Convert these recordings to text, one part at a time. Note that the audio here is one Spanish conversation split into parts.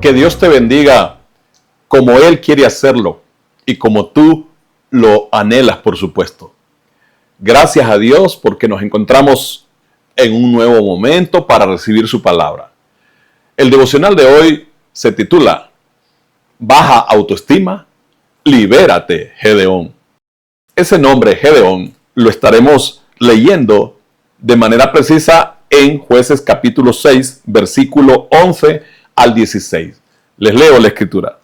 Que Dios te bendiga como Él quiere hacerlo y como tú lo anhelas, por supuesto. Gracias a Dios porque nos encontramos en un nuevo momento para recibir su palabra. El devocional de hoy se titula Baja autoestima, libérate, Gedeón. Ese nombre, Gedeón, lo estaremos leyendo de manera precisa en Jueces capítulo 6, versículo 11 al 16. Les leo la escritura.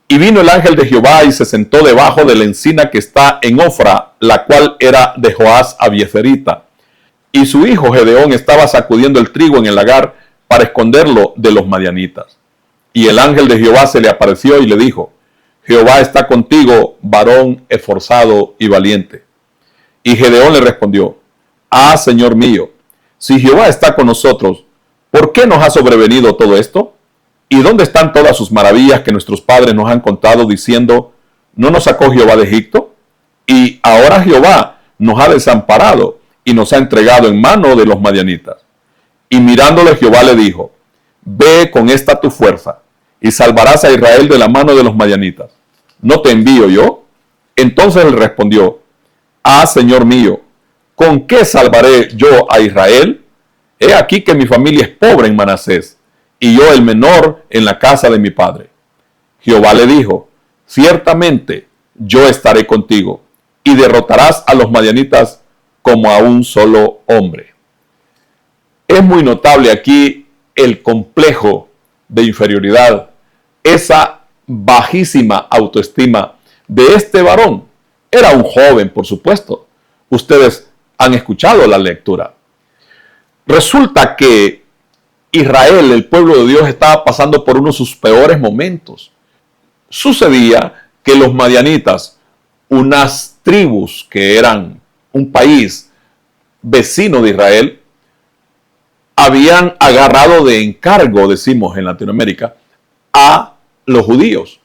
Y vino el ángel de Jehová y se sentó debajo de la encina que está en Ofra, la cual era de Joás Abieserita. Y su hijo Gedeón estaba sacudiendo el trigo en el lagar para esconderlo de los madianitas. Y el ángel de Jehová se le apareció y le dijo: Jehová está contigo, varón esforzado y valiente. Y Gedeón le respondió: Ah, Señor mío, si Jehová está con nosotros, ¿por qué nos ha sobrevenido todo esto? ¿Y dónde están todas sus maravillas que nuestros padres nos han contado diciendo: ¿no nos sacó Jehová de Egipto? Y ahora Jehová nos ha desamparado y nos ha entregado en mano de los madianitas. Y mirándole Jehová le dijo: Ve con esta tu fuerza y salvarás a Israel de la mano de los madianitas. ¿No te envío yo? Entonces él respondió: Ah, Señor mío, ¿con qué salvaré yo a Israel? He aquí que mi familia es pobre en Manasés, y yo el menor en la casa de mi padre. Jehová le dijo: Ciertamente yo estaré contigo, y derrotarás a los madianitas como a un solo hombre. Es muy notable aquí el complejo de inferioridad, esa bajísima autoestima de este varón. Era un joven, por supuesto. Ustedes han escuchado la lectura. Resulta que Israel, el pueblo de Dios, estaba pasando por uno de sus peores momentos. Sucedía que los madianitas, unas tribus que eran un país vecino de Israel, habían agarrado de encargo, decimos en Latinoamérica, a los judíos.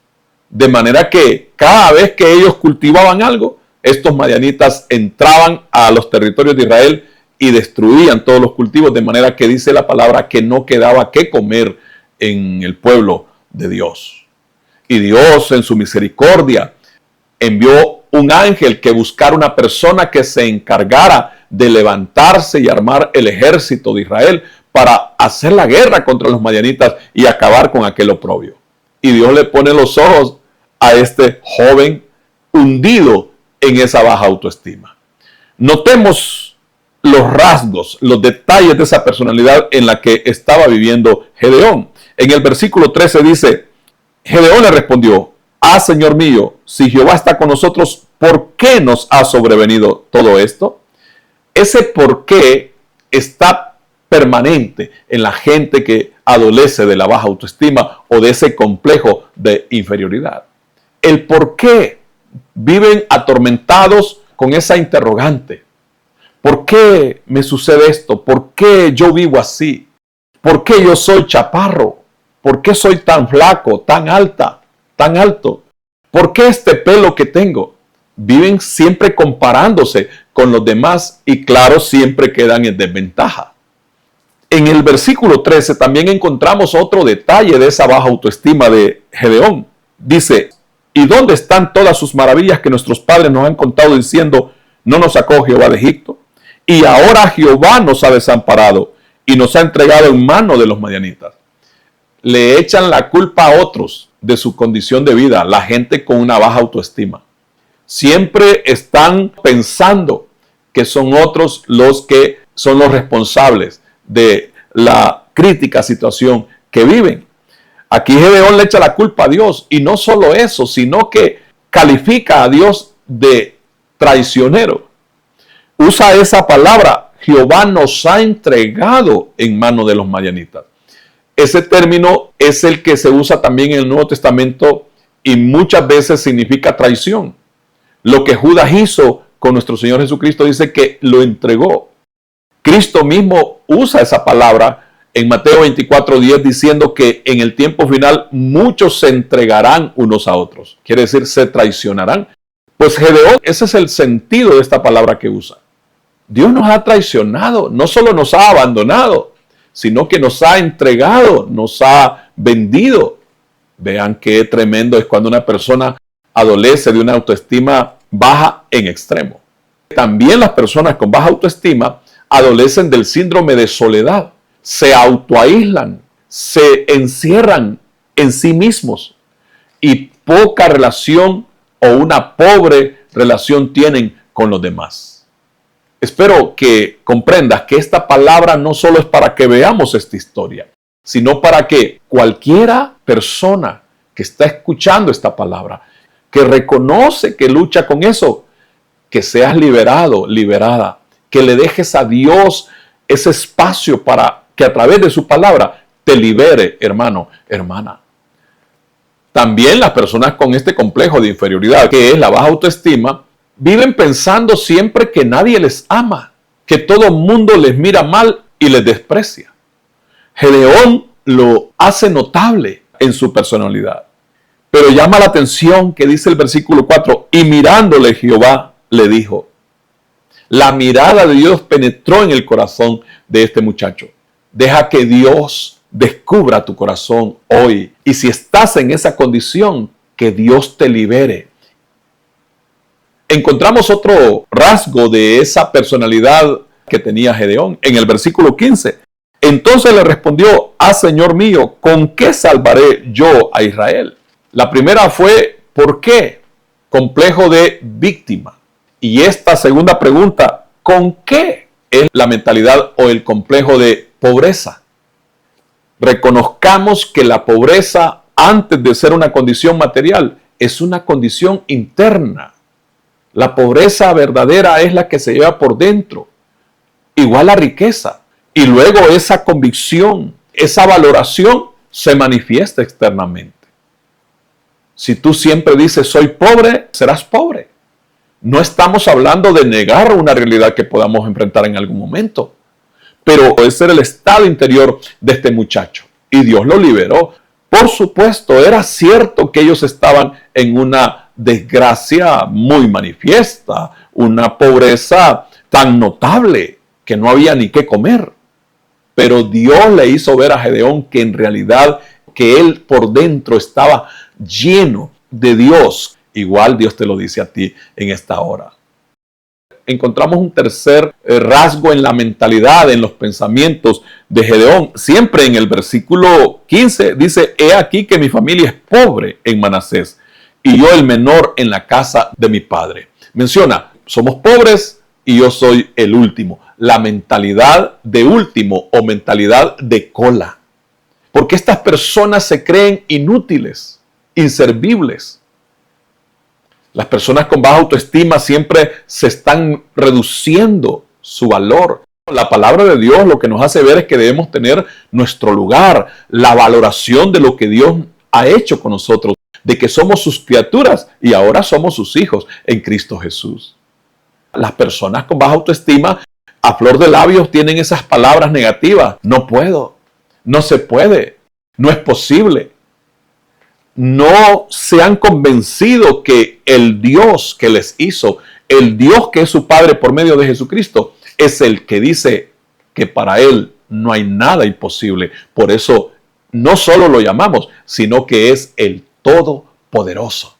De manera que cada vez que ellos cultivaban algo, estos madianitas entraban a los territorios de Israel y destruían todos los cultivos, de manera que dice la palabra que no quedaba qué comer en el pueblo de Dios. Y Dios, en su misericordia, envió un ángel que buscara una persona que se encargara de levantarse y armar el ejército de Israel para hacer la guerra contra los madianitas y acabar con aquel oprobio. Y Dios le pone los ojos a este joven hundido en esa baja autoestima. Notemos los rasgos, los detalles de esa personalidad en la que estaba viviendo Gedeón. En el versículo 13 dice: Gedeón le respondió: Ah, Señor mío, si Jehová está con nosotros, ¿por qué nos ha sobrevenido todo esto? Ese por qué está permanente en la gente que adolece de la baja autoestima o de ese complejo de inferioridad. El por qué viven atormentados con esa interrogante. ¿Por qué me sucede esto? ¿Por qué yo vivo así? ¿Por qué yo soy chaparro? ¿Por qué soy tan flaco, tan alta, tan alto? ¿Por qué este pelo que tengo? Viven siempre comparándose con los demás y claro, siempre quedan en desventaja. En el versículo 13 también encontramos otro detalle de esa baja autoestima de Gedeón. Dice: ¿y dónde están todas sus maravillas que nuestros padres nos han contado diciendo: ¿no nos sacó Jehová de Egipto? Y ahora Jehová nos ha desamparado y nos ha entregado en mano de los madianitas. Le echan la culpa a otros de su condición de vida, la gente con una baja autoestima. Siempre están pensando que son otros los que son los responsables de la crítica situación que viven. Aquí Gedeón le echa la culpa a Dios, y no solo eso, sino que califica a Dios de traicionero. Usa esa palabra: Jehová nos ha entregado en mano de los madianitas. Ese término es el que se usa también en el Nuevo Testamento y muchas veces significa traición. Lo que Judas hizo con nuestro Señor Jesucristo, dice que lo entregó. Cristo mismo usa esa palabra en Mateo 24:10 diciendo que en el tiempo final muchos se entregarán unos a otros. Quiere decir, se traicionarán. Pues Gedeón, ese es el sentido de esta palabra que usa. Dios nos ha traicionado, no solo nos ha abandonado, sino que nos ha entregado, nos ha vendido. Vean qué tremendo es cuando una persona adolece de una autoestima baja en extremo. También las personas con baja autoestima adolecen del síndrome de soledad. Se autoaíslan, se encierran en sí mismos y poca relación o una pobre relación tienen con los demás. Espero que comprendas que esta palabra no solo es para que veamos esta historia, sino para que cualquiera persona que está escuchando esta palabra, que reconoce que lucha con eso, que seas liberado, liberada, que le dejes a Dios ese espacio para que a través de su palabra te libere, hermano, hermana. También las personas con este complejo de inferioridad, que es la baja autoestima, viven pensando siempre que nadie les ama, que todo el mundo les mira mal y les desprecia. Gedeón lo hace notable en su personalidad. Pero llama la atención que dice el versículo 4, y mirándole Jehová le dijo. La mirada de Dios penetró en el corazón de este muchacho. Deja que Dios descubra tu corazón hoy. Y si estás en esa condición, que Dios te libere. Encontramos otro rasgo de esa personalidad que tenía Gedeón en el versículo 15. Entonces le respondió, Señor mío, ¿con qué salvaré yo a Israel? La primera fue, ¿por qué? Complejo de víctima. Y esta segunda pregunta, ¿con qué? Es la mentalidad o el complejo de pobreza. Reconozcamos que la pobreza, antes de ser una condición material, es una condición interna. La pobreza verdadera es la que se lleva por dentro. Igual la riqueza. Y luego esa convicción, esa valoración se manifiesta externamente. Si tú siempre dices soy pobre, serás pobre. No estamos hablando de negar una realidad que podamos enfrentar en algún momento. Pero ese era el estado interior de este muchacho. Y Dios lo liberó. Por supuesto, era cierto que ellos estaban en una desgracia muy manifiesta, una pobreza tan notable que no había ni qué comer. Pero Dios le hizo ver a Gedeón que en realidad que él por dentro estaba lleno de Dios. Igual Dios te lo dice a ti en esta hora. Encontramos un tercer rasgo en la mentalidad, en los pensamientos de Gedeón. Siempre en el versículo 15 dice, he aquí que mi familia es pobre en Manasés y yo el menor en la casa de mi padre. Menciona, somos pobres y yo soy el último. La mentalidad de último o mentalidad de cola. Porque estas personas se creen inútiles, inservibles. Las personas con baja autoestima siempre se están reduciendo su valor. La palabra de Dios lo que nos hace ver es que debemos tener nuestro lugar, la valoración de lo que Dios ha hecho con nosotros, de que somos sus criaturas y ahora somos sus hijos en Cristo Jesús. Las personas con baja autoestima a flor de labios tienen esas palabras negativas. No puedo, no se puede, no es posible. No se han convencido que el Dios que les hizo, el Dios que es su Padre por medio de Jesucristo, es el que dice que para Él no hay nada imposible. Por eso no solo lo llamamos, sino que es el Todopoderoso.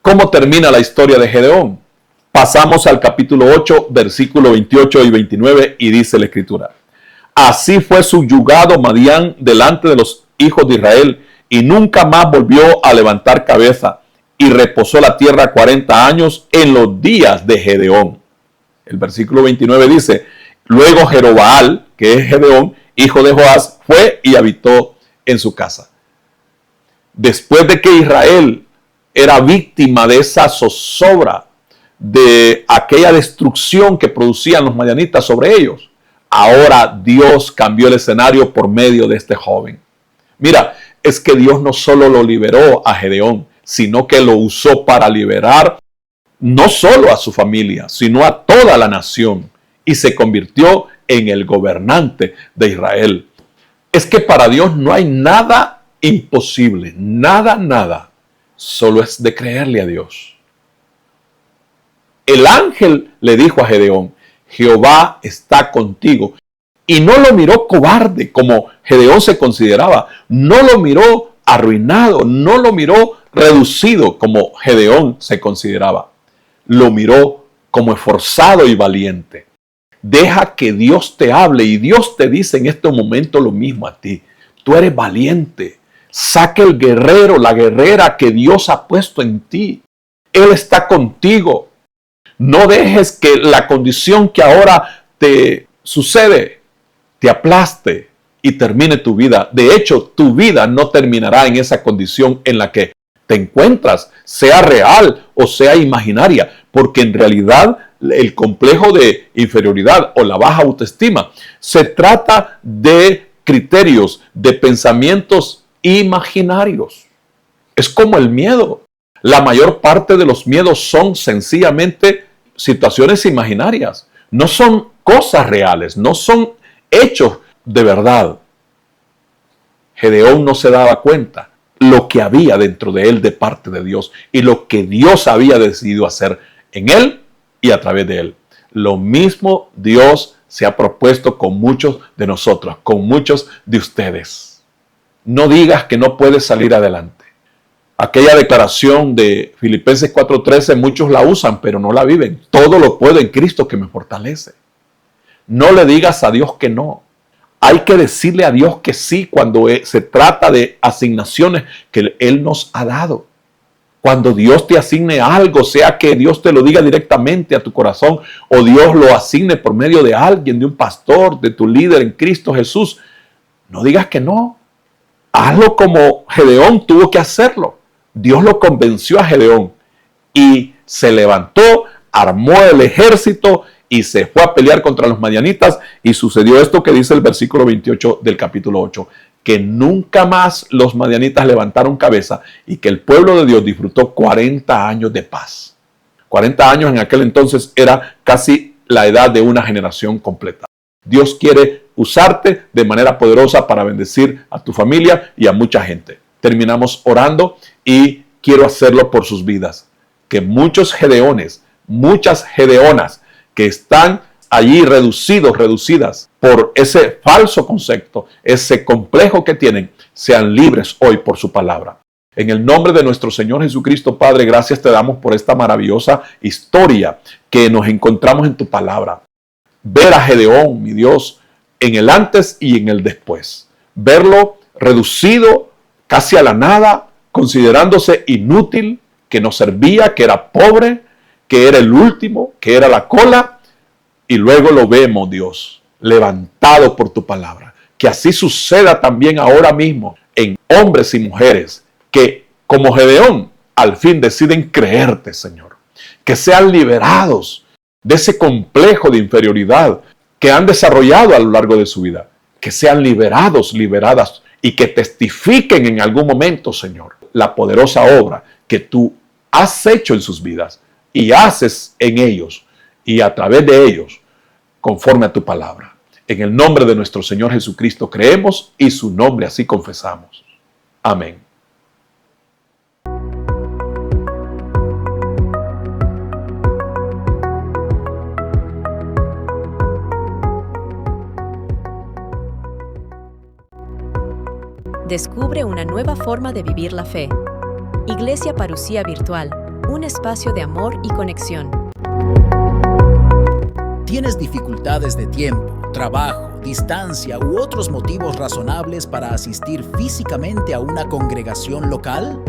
¿Cómo termina la historia de Gedeón? Pasamos al capítulo 8, versículo 28 y 29 y dice la Escritura. Así fue subyugado Madián delante de los hijos de Israel y nunca más volvió a levantar cabeza y reposó la tierra 40 años en los días de Gedeón. El versículo 29 dice, luego Jerobaal, que es Gedeón, hijo de Joás, fue y habitó en su casa. Después de que Israel era víctima de esa zozobra, de aquella destrucción que producían los madianitas sobre ellos, ahora Dios cambió el escenario por medio de este joven. Mira, es que Dios no solo lo liberó a Gedeón, sino que lo usó para liberar no solo a su familia, sino a toda la nación, y se convirtió en el gobernante de Israel. Es que para Dios no hay nada imposible, nada. Solo es de creerle a Dios. El ángel le dijo a Gedeón, Jehová está contigo Y no lo miró cobarde como Gedeón se consideraba. No lo miró arruinado. No lo miró reducido como Gedeón se consideraba. Lo miró como esforzado y valiente. Deja que Dios te hable y Dios te dice en este momento lo mismo a ti. Tú eres valiente. Saca el guerrero, la guerrera que Dios ha puesto en ti. Él está contigo. No dejes que la condición que ahora te sucede te aplaste y termine tu vida. De hecho, tu vida no terminará en esa condición en la que te encuentras, sea real o sea imaginaria, porque en realidad el complejo de inferioridad o la baja autoestima se trata de criterios, de pensamientos imaginarios. Es como el miedo. La mayor parte de los miedos son sencillamente situaciones imaginarias. No son cosas reales, no son hechos de verdad. Gedeón no se daba cuenta lo que había dentro de él de parte de Dios y lo que Dios había decidido hacer en él y a través de él. Lo mismo Dios se ha propuesto con muchos de nosotros, con muchos de ustedes. No digas que no puedes salir adelante. Aquella declaración de Filipenses 4:13, muchos la usan, pero no la viven. Todo lo puedo en Cristo que me fortalece. No le digas a Dios que no. Hay que decirle a Dios que sí cuando se trata de asignaciones que Él nos ha dado. Cuando Dios te asigne algo, sea que Dios te lo diga directamente a tu corazón o Dios lo asigne por medio de alguien, de un pastor, de tu líder en Cristo Jesús, no digas que no. Hazlo como Gedeón tuvo que hacerlo. Dios lo convenció a Gedeón y se levantó, armó el ejército y se fue a pelear contra los madianitas y sucedió esto que dice el versículo 28 del capítulo 8, que nunca más los madianitas levantaron cabeza y que el pueblo de Dios disfrutó 40 años de paz. 40 años en aquel entonces era casi la edad de una generación completa. Dios quiere usarte de manera poderosa para bendecir a tu familia y a mucha gente. Terminamos orando y quiero hacerlo por sus vidas. Que muchos gedeones, muchas gedeonas que están allí reducidas por ese falso concepto, ese complejo que tienen, sean libres hoy por su palabra. En el nombre de nuestro Señor Jesucristo, Padre, gracias te damos por esta maravillosa historia que nos encontramos en tu palabra. Ver a Gedeón, mi Dios, en el antes y en el después. Verlo reducido casi a la nada, considerándose inútil, que no servía, que era pobre, que era el último, que era la cola, y luego lo vemos, Dios, levantado por tu palabra. Que así suceda también ahora mismo en hombres y mujeres que, como Gedeón, al fin deciden creerte, Señor. Que sean liberados de ese complejo de inferioridad que han desarrollado a lo largo de su vida. Que sean liberados, liberadas, y que testifiquen en algún momento, Señor, la poderosa obra que tú has hecho en sus vidas y haces en ellos y a través de ellos, conforme a tu palabra. En el nombre de nuestro Señor Jesucristo creemos y su nombre así confesamos. Amén. Descubre una nueva forma de vivir la fe. Iglesia Parucía Virtual, un espacio de amor y conexión. ¿Tienes dificultades de tiempo, trabajo, distancia u otros motivos razonables para asistir físicamente a una congregación local?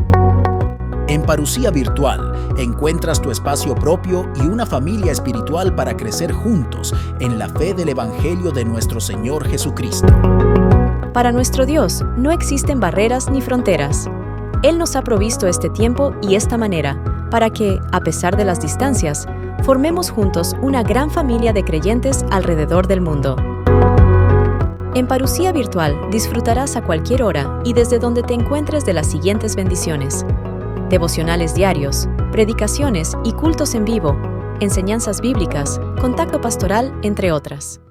En Parucía Virtual encuentras tu espacio propio y una familia espiritual para crecer juntos en la fe del Evangelio de nuestro Señor Jesucristo. Para nuestro Dios no existen barreras ni fronteras. Él nos ha provisto este tiempo y esta manera para que, a pesar de las distancias, formemos juntos una gran familia de creyentes alrededor del mundo. En Parucía Virtual disfrutarás a cualquier hora y desde donde te encuentres de las siguientes bendiciones: devocionales diarios, predicaciones y cultos en vivo, enseñanzas bíblicas, contacto pastoral, entre otras.